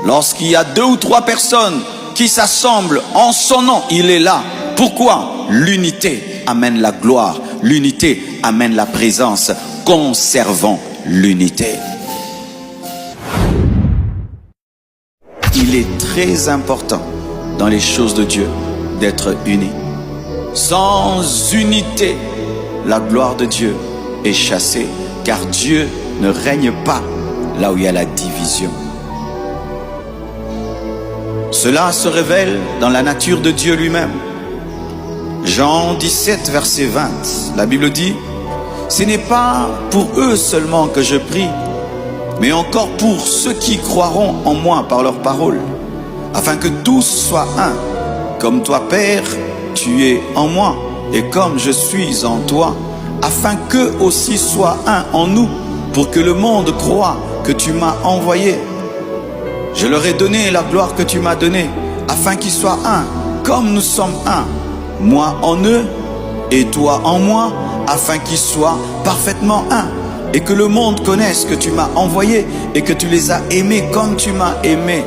Lorsqu'il y a 2 ou 3 personnes qui s'assemblent en son nom, il est là. Pourquoi? L'unité amène la gloire. L'unité amène la présence. Conservons l'unité. Il est très important dans les choses de Dieu d'être unis. Sans unité, la gloire de Dieu est chassée, car Dieu ne règne pas là où il y a la division. Cela se révèle dans la nature de Dieu lui-même. Jean 17, verset 20, la Bible dit: « Ce n'est pas pour eux seulement que je prie, mais encore pour ceux qui croiront en moi par leur parole, afin que tous soient un, comme toi, Père, tu es en moi, et comme je suis en toi, afin qu'eux aussi soient un en nous, pour que le monde croie que tu m'as envoyé. Je leur ai donné la gloire que tu m'as donnée, afin qu'ils soient un, comme nous sommes un, moi en eux et toi en moi, afin qu'ils soient parfaitement un, et que le monde connaisse que tu m'as envoyé et que tu les as aimés comme tu m'as aimé. »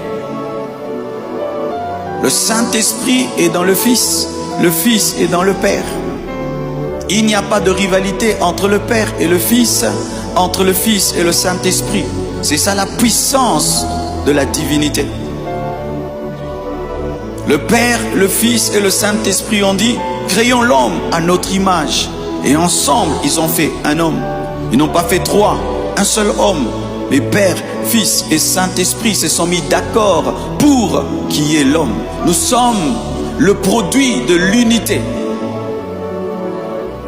Le Saint-Esprit est dans le Fils est dans le Père. Il n'y a pas de rivalité entre le Père et le Fils, entre le Fils et le Saint-Esprit. C'est ça la puissance de la divinité. Le Père, le Fils et le Saint-Esprit ont dit: créons l'homme à notre image. Et ensemble, ils ont fait un homme. Ils n'ont pas fait 3, un seul homme. Mais Père, Fils et Saint-Esprit se sont mis d'accord pour qu'il y ait l'homme. Nous sommes le produit de l'unité.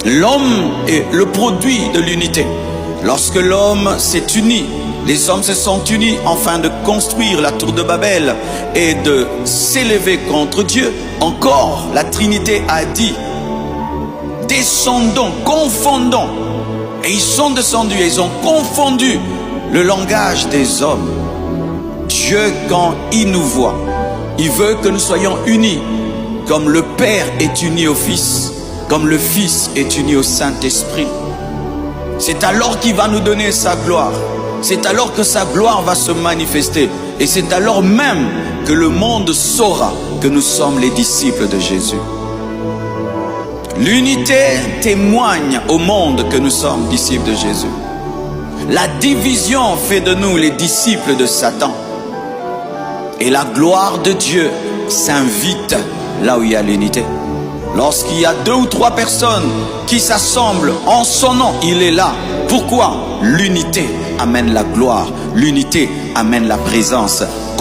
L'homme est le produit de l'unité. Lorsque l'homme s'est uni, les hommes se sont unis afin de construire la tour de Babel et de s'élever contre Dieu. Encore, la Trinité a dit: descendons, confondons. Et ils sont descendus et ils ont confondu le langage des hommes. Dieu, quand il nous voit, il veut que nous soyons unis, comme le Père est uni au Fils, comme le Fils est uni au Saint-Esprit. C'est alors qu'il va nous donner sa gloire. C'est alors que sa gloire va se manifester. Et c'est alors même que le monde saura que nous sommes les disciples de Jésus. L'unité témoigne au monde que nous sommes disciples de Jésus. La division fait de nous les disciples de Satan. Et la gloire de Dieu s'invite là où il y a l'unité. Lorsqu'il y a 2 ou 3 personnes qui s'assemblent en son nom, il est là. Pourquoi? L'unité amène la gloire. L'unité amène la présence.